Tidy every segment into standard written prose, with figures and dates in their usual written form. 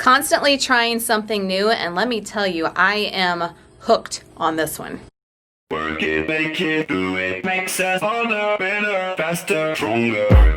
Constantly trying something new, and let me tell you, I am hooked on this one. Work it, make it, do it, makes us harder, better, faster, stronger.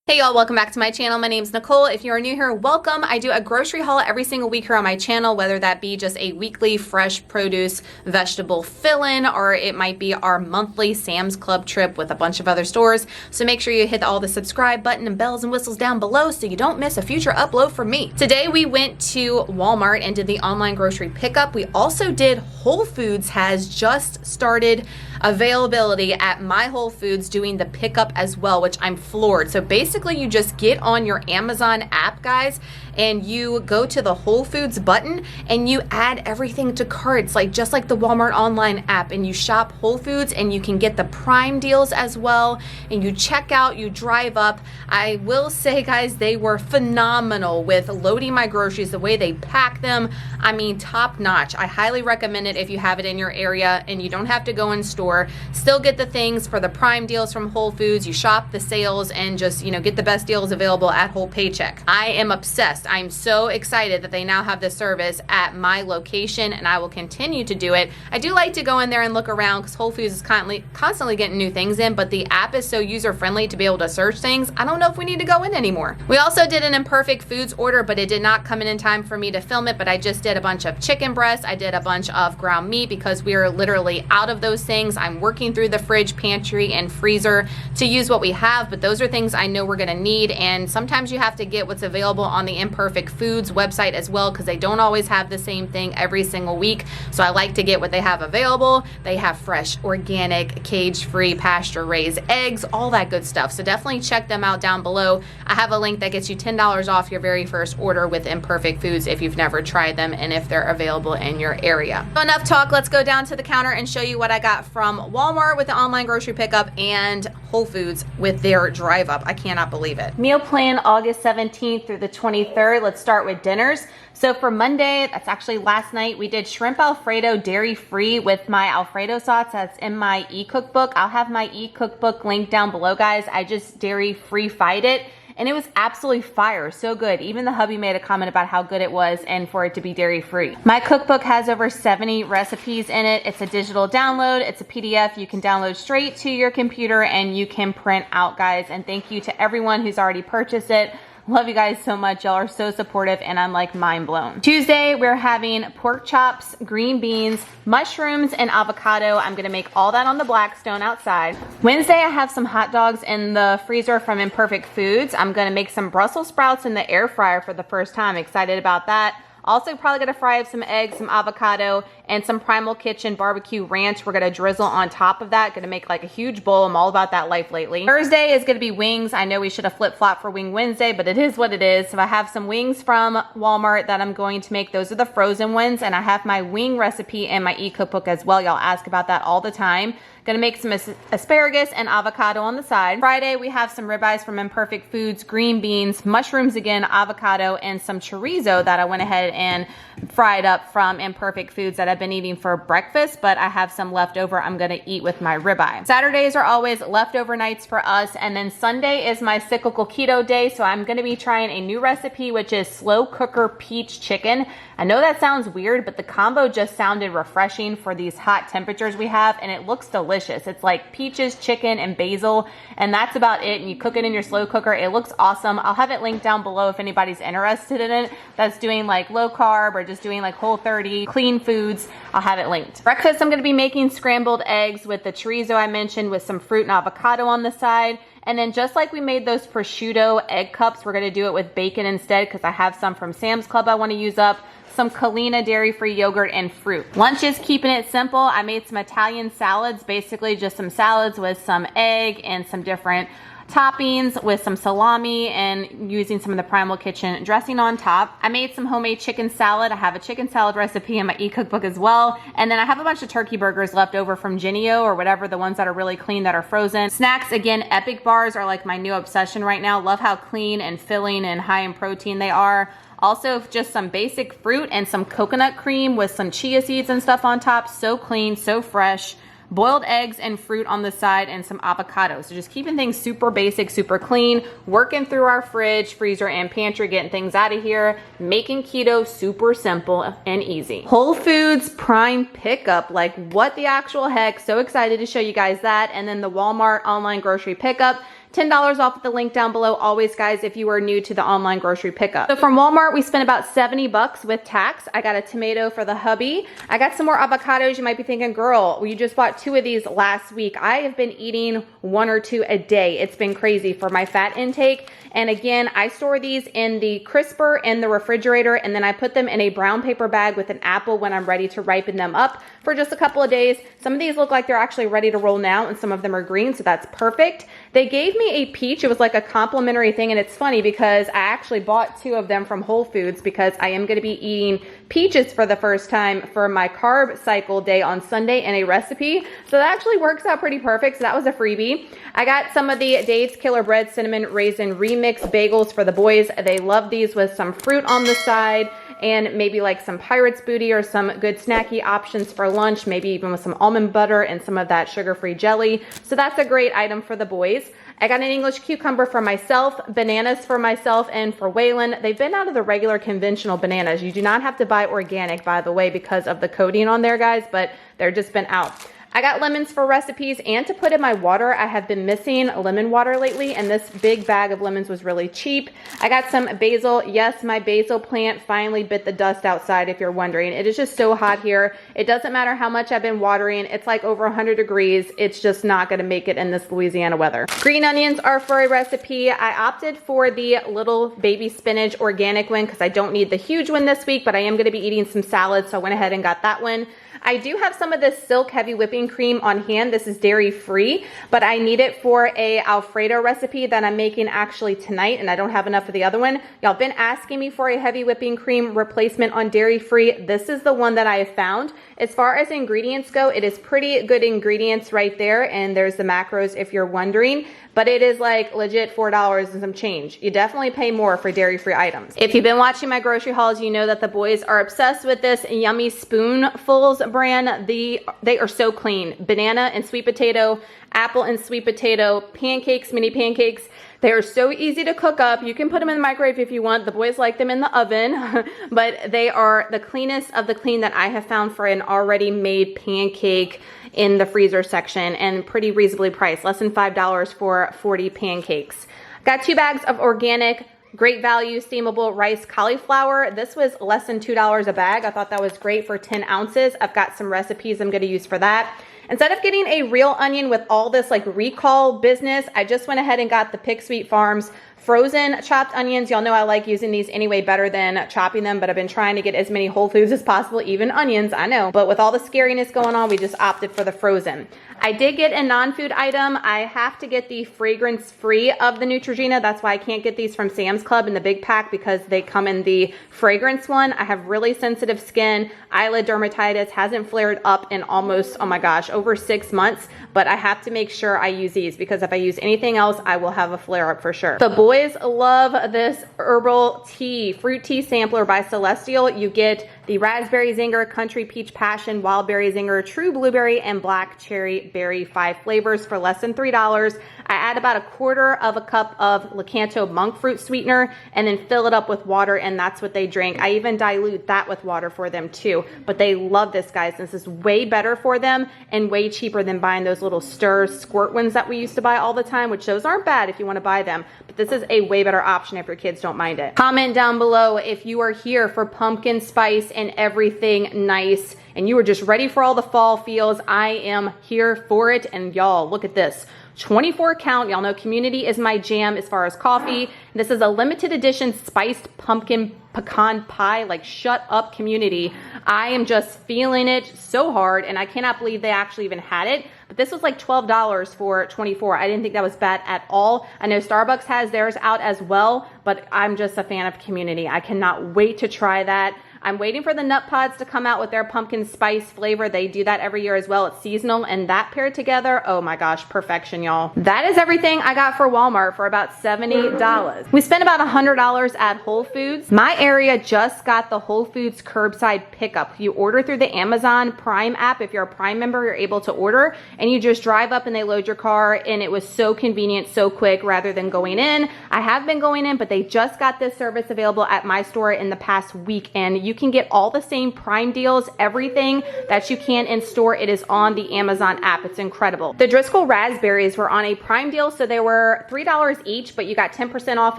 Hey y'all, welcome back to my channel. My name's Nicole. If you are new here, welcome. I do a grocery haul every single week here on my channel, whether that be just a weekly fresh produce vegetable fill-in, or it might be our monthly Sam's Club trip with a bunch of other stores. So make sure you hit all the subscribe button and bells and whistles down below so you don't miss a future upload from me. Today we went to Walmart and did the online grocery pickup. We also did Whole Foods has just started availability at my Whole Foods doing the pickup as well, which I'm floored. So basically you just get on your Amazon app, guys, and you go to the Whole Foods button and you add everything to carts, like just like the Walmart online app, and you shop Whole Foods and you can get the Prime deals as well, and you check out, you drive up. I will say, guys, they were phenomenal with loading my groceries, the way they pack them. I mean, top notch. I highly recommend it if you have it in your area and you don't have to go in store. Still get the things for the Prime deals from Whole Foods. You shop the sales and just, you know, get the best deals available at Whole Paycheck. I am obsessed. I'm so excited that they now have this service at my location, and I will continue to do it. I do like to go in there and look around because Whole Foods is constantly getting new things in, but the app is so user-friendly to be able to search things. I don't know if we need to go in anymore. We also did an Imperfect Foods order, but it did not come in time for me to film it, but I just did a bunch of chicken breasts. I did a bunch of ground meat because we are literally out of those things. I'm working through the fridge, pantry, and freezer to use what we have, but those are things I know we're gonna need, and sometimes you have to get what's available on the Imperfect Foods website as well, because they don't always have the same thing every single week. So I like to get what they have available. They have fresh, organic, cage-free, pasture-raised eggs, all that good stuff. So definitely check them out down below. I have a link that gets you $10 off your very first order with Imperfect Foods if you've never tried them and if they're available in your area. So enough talk, let's go down to the counter and show you what I got from Walmart with the online grocery pickup and Whole Foods with their drive up. I cannot believe it. Meal plan August 17th through the 23rd. Let's start with dinners. So for Monday, that's actually last night, we did shrimp Alfredo dairy free with my Alfredo sauce. That's in my e-cookbook. I'll have my e-cookbook linked down below, guys. I just dairy free fried it, and it was absolutely fire, so good. Even the hubby made a comment about how good it was and for it to be dairy free. My cookbook has over 70 recipes in it. It's a digital download. It's a PDF you can download straight to your computer and you can print out, guys. And thank you to everyone who's already purchased it. Love you guys so much. Y'all are so supportive and I'm like mind blown. Tuesday, we're having pork chops, green beans, mushrooms, and avocado. I'm gonna make all that on the Blackstone outside. Wednesday, I have some hot dogs in the freezer from Imperfect Foods. I'm gonna make some Brussels sprouts in the air fryer for the first time. Excited about that. Also probably gonna fry up some eggs, some avocado, and some Primal Kitchen barbecue ranch. We're gonna drizzle on top of that. Gonna make like a huge bowl. I'm all about that life lately. Thursday is gonna be wings. I know we should have flip-flopped for Wing Wednesday, but it is what it is. So I have some wings from Walmart that I'm going to make. Those are the frozen ones, and I have my wing recipe in my e-cookbook as well. Y'all ask about that all the time. Gonna make some asparagus and avocado on the side. Friday, we have some ribeyes from Imperfect Foods, green beans, mushrooms again, avocado, and some chorizo that I went ahead and fried up from Imperfect Foods that I've been eating for breakfast, but I have some left over I'm gonna eat with my ribeye. Saturdays are always leftover nights for us, and then Sunday is my cyclical keto day, so I'm gonna be trying a new recipe, which is slow cooker peach chicken. I know that sounds weird, but the combo just sounded refreshing for these hot temperatures we have, and it looks delicious. It's like peaches, chicken, and basil, and that's about it, and you cook it in your slow cooker. It looks awesome. I'll have it linked down below if anybody's interested in it, that's doing like low carb or just doing like Whole30 clean foods. I'll have it linked. Breakfast, I'm gonna be making scrambled eggs with the chorizo I mentioned with some fruit and avocado on the side. And then just like we made those prosciutto egg cups, we're gonna do it with bacon instead because I have some from Sam's Club I wanna use up. Some Kalina dairy-free yogurt and fruit. Lunch is keeping it simple. I made some Italian salads, basically just some salads with some egg and some different toppings with some salami and using some of the Primal Kitchen dressing on top. I made some homemade chicken salad. I have a chicken salad recipe in my e-cookbook as well. And then I have a bunch of turkey burgers left over from Jennie-O or whatever, the ones that are really clean that are frozen. Snacks, again, Epic bars are like my new obsession right now. Love how clean and filling and high in protein they are. Also, just some basic fruit and some coconut cream with some chia seeds and stuff on top. So clean, so fresh. boiled eggs and fruit on the side, and some avocado. So just keeping things super basic, super clean, working through our fridge, freezer, and pantry, getting things out of here, making keto super simple and easy. Whole Foods Prime pickup, like what the actual heck? So excited to show you guys that. And then the Walmart online grocery pickup, $10 off at the link down below. Always, guys, if you are new to the online grocery pickup. So from Walmart, we spent about 70 bucks with tax. I got a tomato for the hubby. I got some more avocados. You might be thinking, girl, you just bought 2 of these last week. I have been eating 1 or 2 a day. It's been crazy for my fat intake. And again, I store these in the crisper in the refrigerator, and then I put them in a brown paper bag with an apple when I'm ready to ripen them up for just a couple of days. Some of these look like they're actually ready to roll now, and some of them are green, so that's perfect. They gave me a peach. It was like a complimentary thing, and it's funny because I actually bought 2 of them from Whole Foods because I am going to be eating peaches for the first time for my carb cycle day on Sunday in a recipe. So that actually works out pretty perfect. So that was a freebie. I got some of the Dave's Killer Bread Cinnamon Raisin Remix bagels for the boys. They love these with some fruit on the side and maybe like some pirate's booty or some good snacky options for lunch, maybe even with some almond butter and some of that sugar-free jelly. So that's a great item for the boys. I got an English cucumber for myself, bananas for myself and for Waylon. They've been out of the regular conventional bananas. You do not have to buy organic, by the way, because of the coating on there, guys, but they're just been out. I got lemons for recipes and to put in my water. I have been missing lemon water lately, and this big bag of lemons was really cheap. I got some basil. Yes, my basil plant finally bit the dust outside, if you're wondering. It is just so hot here. It doesn't matter how much I've been watering. It's like over 100 degrees. It's just not going to make it in this Louisiana weather. Green onions are for a recipe. I opted for the little baby spinach organic one because I don't need the huge one this week, but I am going to be eating some salad, so I went ahead and got that one. I do have some of this Silk Heavy Whipping Cream on hand. This is dairy free, but I need it for a Alfredo recipe that I'm making actually tonight, and I don't have enough of the other one. Y'all been asking me for a heavy whipping cream replacement on dairy free. This is the one that I have found. As far as ingredients go, it is pretty good ingredients right there, and there's the macros if you're wondering, but it is like legit $4 and some change. You definitely pay more for dairy-free items. If you've been watching my grocery hauls, you know that the boys are obsessed with this Yummy Spoonfuls brand. They are so clean. Banana and sweet potato, apple and sweet potato, pancakes, mini pancakes. They are so easy to cook up. You can put them in the microwave if you want. The boys like them in the oven, but they are the cleanest of the clean that I have found for an already made pancake in the freezer section, and pretty reasonably priced, less than $5 for 40 pancakes. Got 2 bags of organic, great value, steamable rice cauliflower. This was less than $2 a bag. I thought that was great for 10 ounces. I've got some recipes I'm going to use for that. Instead of getting a real onion with all this like recall business, I just went ahead and got the Pick Sweet Farms frozen chopped onions. Y'all know I like using these anyway better than chopping them, but I've been trying to get as many Whole Foods as possible, even onions, I know. But with all the scariness going on, we just opted for the frozen. I did get a non-food item. I have to get the fragrance-free of the Neutrogena. That's why I can't get these from Sam's Club in the big pack, because they come in the fragrance one. I have really sensitive skin. Eyelid dermatitis hasn't flared up in almost, oh my gosh, over 6 months, but I have to make sure I use these because if I use anything else, I will have a flare up for sure. The boys love this herbal tea, fruit tea sampler by Celestial. You get the Raspberry Zinger, Country Peach Passion, Wild Berry Zinger, True Blueberry, and Black Cherry Berry, 5 flavors for less than $3. I add about 1/4 cup of LAKANTO monk fruit sweetener and then fill it up with water, and that's what they drink. I even dilute that with water for them too, but they love this, guys. This is way better for them and way cheaper than buying those little stir squirt ones that we used to buy all the time, which those aren't bad if you want to buy them, but this is a way better option if your kids don't mind it. Comment down below if you are here for pumpkin spice and everything nice and you are just ready for all the fall feels. I am here for it, and y'all, look at this. 24 count. Y'all know community is my jam as far as coffee. This is a limited edition spiced pumpkin pecan pie. Like, shut up, community. I am just feeling it so hard, and I cannot believe they actually even had it. But this was like $12 for 24. I didn't think that was bad at all. I know Starbucks has theirs out as well, but I'm just a fan of community. I cannot wait to try that. I'm waiting for the Nut Pods to come out with their pumpkin spice flavor. They do that every year as well. It's seasonal, and that paired together, oh my gosh, perfection, y'all. That is everything I got for Walmart for about $70. We spent about $100 at Whole Foods. My area just got the Whole Foods curbside pickup. You order through the Amazon Prime app. If you're a Prime member, you're able to order, and you just drive up and they load your car, and it was so convenient, so quick, rather than going in. I have been going in, but they just got this service available at my store in the past week, and you can get all the same Prime deals, everything that you can in store. It is on the Amazon app. It's incredible. The Driscoll raspberries were on a Prime deal, so they were $3 each, but you got 10% off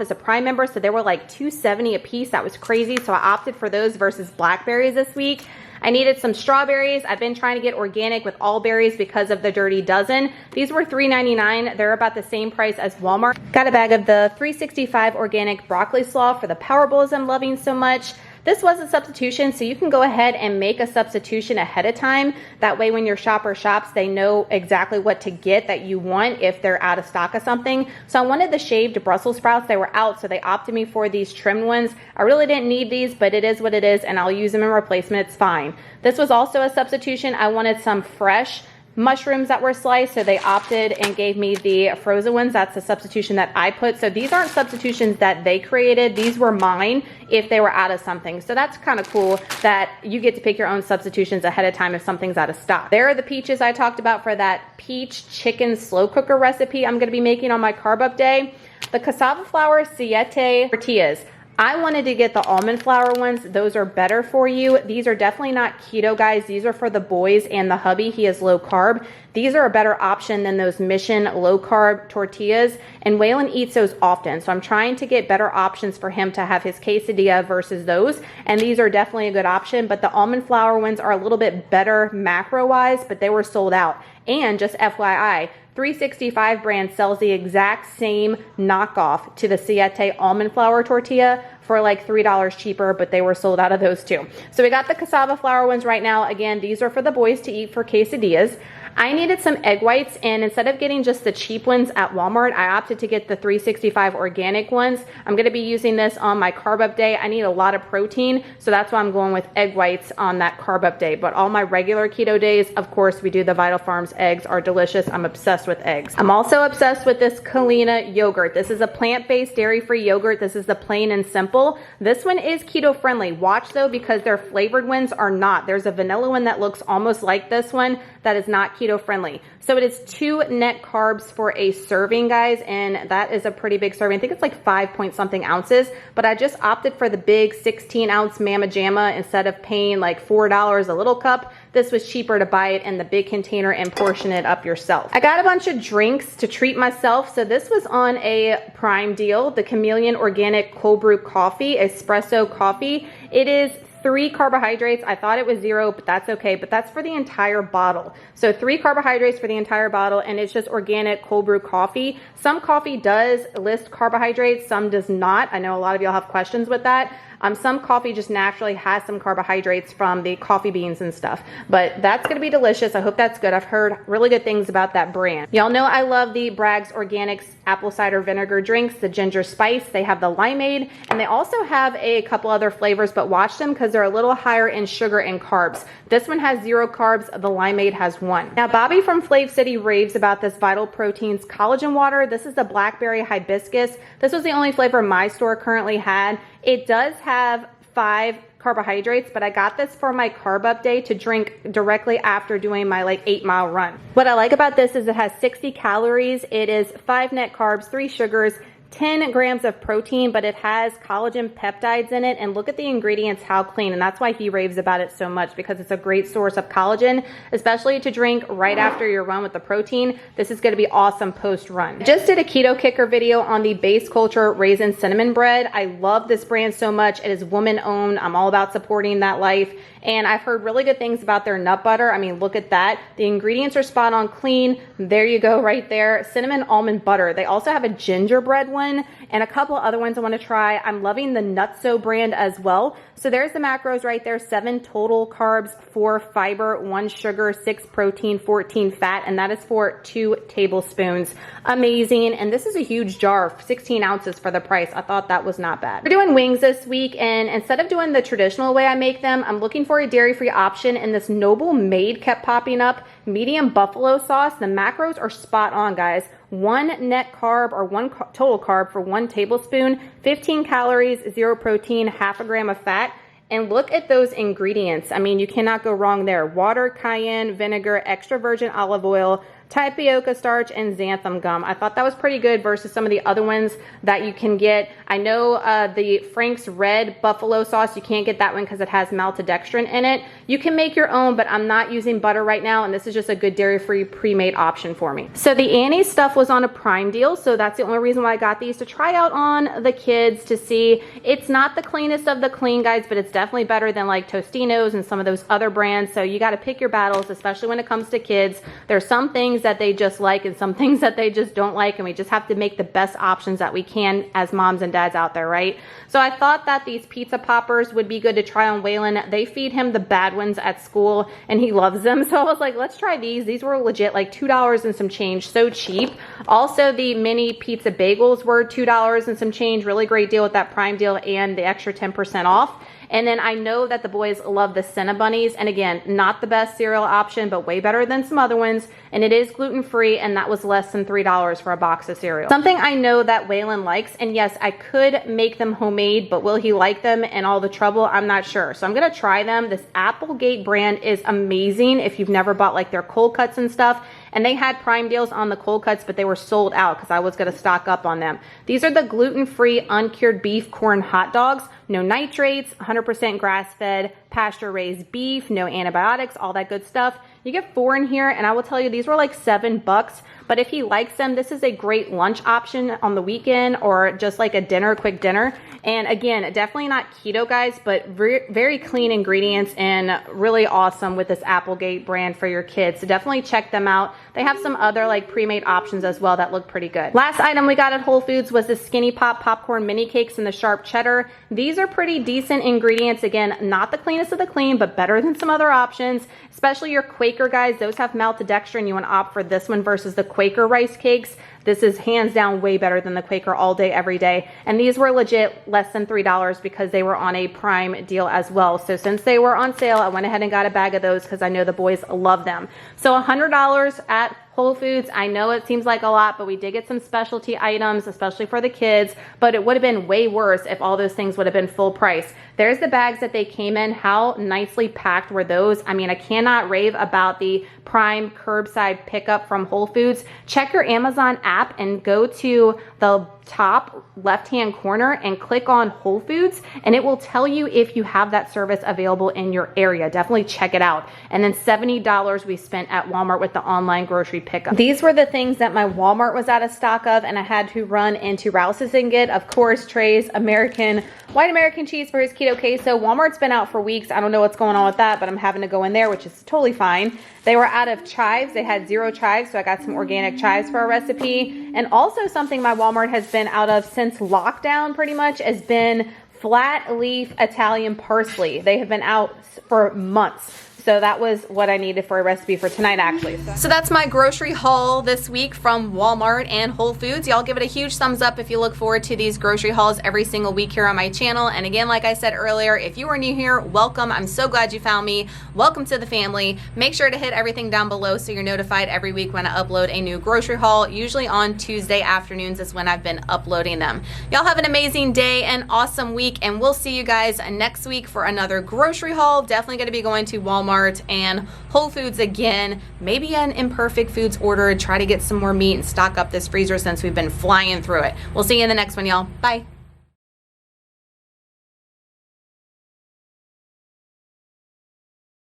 as a Prime member, so they were like $2.70 a piece. That was crazy, so I opted for those versus blackberries this week. I needed some strawberries. I've been trying to get organic with all berries because of the Dirty Dozen. These were $3.99. They're about the same price as Walmart. Got a bag of the 365 organic broccoli slaw for the power bowls I'm loving so much. This was a substitution, so you can go ahead and make a substitution ahead of time. That way when your shopper shops, they know exactly what to get that you want if they're out of stock of something. So I wanted the shaved Brussels sprouts. They were out, so they opted me for these trimmed ones. I really didn't need these, but it is what it is, and I'll use them in replacement. It's fine. This was also a substitution. I wanted some fresh mushrooms that were sliced, so they opted and gave me the frozen ones. That's the substitution that I put. So these aren't substitutions that they created. These were mine if they were out of something. So that's kind of cool that you get to pick your own substitutions ahead of time if something's out of stock. There are the peaches I talked about for that peach chicken slow cooker recipe I'm going to be making on my carb up day. The cassava flour siete tortillas. I wanted to get the almond flour ones. Those are better for you. These are definitely not keto, guys. These are for the boys and the hubby. He is low carb. These are a better option than those Mission low carb tortillas. And Waylon eats those often. So I'm trying to get better options for him to have his quesadilla versus those. And these are definitely a good option. But the almond flour ones are a little bit better macro wise, but they were sold out. And just FYI, 365 brand sells the exact same knockoff to the Siete almond flour tortilla for like $3 cheaper, but they were sold out of those too. So we got the cassava flour ones right now. Again, these are for the boys to eat for quesadillas. I needed some egg whites, and instead of getting just the cheap ones at Walmart, I opted to get the 365 organic ones. I'm going to be using this on my carb up day. I need a lot of protein, so that's why I'm going with egg whites on that carb up day. But all my regular keto days, of course, we do the Vital Farms eggs. Are delicious. I'm obsessed with eggs. I'm also obsessed with this Kalina yogurt. This is a plant-based dairy-free yogurt. This is the plain and simple. This one is keto friendly. Watch though, because their flavored ones are not. There's a vanilla one that looks almost like this one that is not keto friendly. So it is 2 net carbs for a serving, guys, and that is a pretty big serving. I think it's like 5 point something ounces, but I just opted for the big 16 ounce Mama Jamma instead of paying like $4 a little cup. This was cheaper to buy it in the big container and portion it up yourself. I got a bunch of drinks to treat myself. So this was on a Prime deal, the Chameleon Organic Cold Brew Coffee, Espresso Coffee. It is 3 carbohydrates. I thought it was 0, but that's okay. But that's for the entire bottle. So 3 carbohydrates for the entire bottle, and it's just organic cold brew coffee. Some coffee does list carbohydrates, some does not. I know a lot of y'all have questions with that. Some coffee just naturally has some carbohydrates from the coffee beans and stuff, but that's going to be delicious. I hope that's good. I've heard really good things about that brand. Y'all know I love the Bragg's Organics apple cider vinegar drinks, the ginger spice. They have the limeade, and they also have a couple other flavors, but watch them because they're a little higher in sugar and carbs. This one has 0 carbs. The limeade has 1. Now, Bobby from Flav City raves about this Vital Proteins collagen water. This is the blackberry hibiscus. This was the only flavor my store currently had. It does have 5 carbohydrates, but I got this for my carb up day to drink directly after doing my like 8-mile run. What I like about this is it has 60 calories. It is 5 net carbs, 3 sugars, 10 grams of protein, but it has collagen peptides in it. And look at the ingredients, how clean. And that's why he raves about it so much, because it's a great source of collagen, especially to drink right after your run with the protein. This is going to be awesome post run. Just did a keto kicker video on the Base Culture Raisin Cinnamon Bread. I love this brand so much. It is woman owned. I'm all about supporting that life. And I've heard really good things about their nut butter. I mean, look at that. The ingredients are spot on clean. There you go right there. Cinnamon almond butter. They also have a gingerbread one. one and a couple other ones I want to try. I'm loving the Nutso brand as well. So there's the macros right there, 7 total carbs, 4 fiber, 1 sugar, 6 protein, 14 fat, and that is for 2 tablespoons. Amazing. And this is a huge jar, 16 ounces for the price. I thought that was not bad. We're doing wings this week, and instead of doing the traditional way I make them, I'm looking for a dairy-free option, and this Noble Maid kept popping up. Medium buffalo sauce. The macros are spot on, guys. 1 net carb or 1 total carb for 1 tablespoon, 15 calories, 0 protein, half a gram of fat. And look at those ingredients. I mean, you cannot go wrong there. Water, cayenne, vinegar, extra virgin olive oil, tapioca starch, and xanthan gum. I thought that was pretty good versus some of the other ones that you can get. I know the Frank's Red Buffalo sauce, you can't get that one because it has maltodextrin in it. You can make your own, but I'm not using butter right now, and this is just a good dairy-free pre-made option for me. So the Annie's stuff was on a Prime deal, so that's the only reason why I got these, to try out on the kids to see. It's not the cleanest of the clean, guys, but it's definitely better than like Tostino's and some of those other brands. So you got to pick your battles, especially when it comes to kids. There's some things that they just like and some things that they just don't like, and we just have to make the best options that we can as moms and dads out there, right? So I thought that these pizza poppers would be good to try on Waylon. They feed him the bad ones at school and he loves them, so I was like, let's try these. These were legit like $2 and some change, so cheap. Also, the mini pizza bagels were $2 and some change. Really great deal with that Prime deal and the extra 10% off. And then I know that the boys love the Cinnabunnies, and again, not the best cereal option, but way better than some other ones, and it is gluten-free, and that was less than $3 for a box of cereal. Something I know that Waylon likes, and yes, I could make them homemade, but will he like them and all the trouble? I'm not sure. So I'm gonna try them. This Applegate brand is amazing if you've never bought like their cold cuts and stuff. And they had Prime deals on the cold cuts, but they were sold out because I was gonna stock up on them. These are the gluten-free uncured beef corn hot dogs. No nitrates, 100% grass-fed, pasture-raised beef, no antibiotics, all that good stuff. You get 4 in here, and I will tell you, these were like $7. But if he likes them, this is a great lunch option on the weekend or just like a dinner, quick dinner. And again, definitely not keto, guys, but very clean ingredients and really awesome with this Applegate brand for your kids. So definitely check them out. They have some other like pre-made options as well that look pretty good. Last item we got at Whole Foods was the Skinny Pop popcorn mini cakes in the sharp cheddar. These are pretty decent ingredients. Again, not the cleanest of the clean, but better than some other options, especially your Quaker guys. Those have maltodextrin. You want to opt for this one versus the Quaker rice cakes. This is hands down way better than the Quaker all day, every day. And these were legit less than $3 because they were on a Prime deal as well. So since they were on sale, I went ahead and got a bag of those because I know the boys love them. So $100 at Whole Foods. I know it seems like a lot, but we did get some specialty items, especially for the kids, but it would have been way worse if all those things would have been full price. There's the bags that they came in. How nicely packed were those? I mean, I cannot rave about the Prime curbside pickup from Whole Foods. Check your Amazon app and go to the top left-hand corner and click on Whole Foods, and it will tell you if you have that service available in your area. Definitely check it out. And then $70 we spent at Walmart with the online grocery pickup. These were the things that my Walmart was out of stock of, and I had to run into Rouse's and get, of course, Trey's white American cheese for his keto queso. Walmart's been out for weeks. I don't know what's going on with that, but I'm having to go in there, which is totally fine. They were out of chives. They had 0 chives, so I got some organic chives for a recipe. And also something my Walmart has been out of since lockdown pretty much has been flat leaf Italian parsley. They have been out for months. So that was what I needed for a recipe for tonight, actually. So that's my grocery haul this week from Walmart and Whole Foods. Y'all give it a huge thumbs up if you look forward to these grocery hauls every single week here on my channel. And again, like I said earlier, if you are new here, welcome. I'm so glad you found me. Welcome to the family. Make sure to hit everything down below so you're notified every week when I upload a new grocery haul. Usually on Tuesday afternoons is when I've been uploading them. Y'all have an amazing day and awesome week, and we'll see you guys next week for another grocery haul. Definitely going to be going to Walmart and Whole Foods again, maybe an Imperfect Foods order, try to get some more meat and stock up this freezer since we've been flying through it. We'll see you in the next one, y'all. Bye.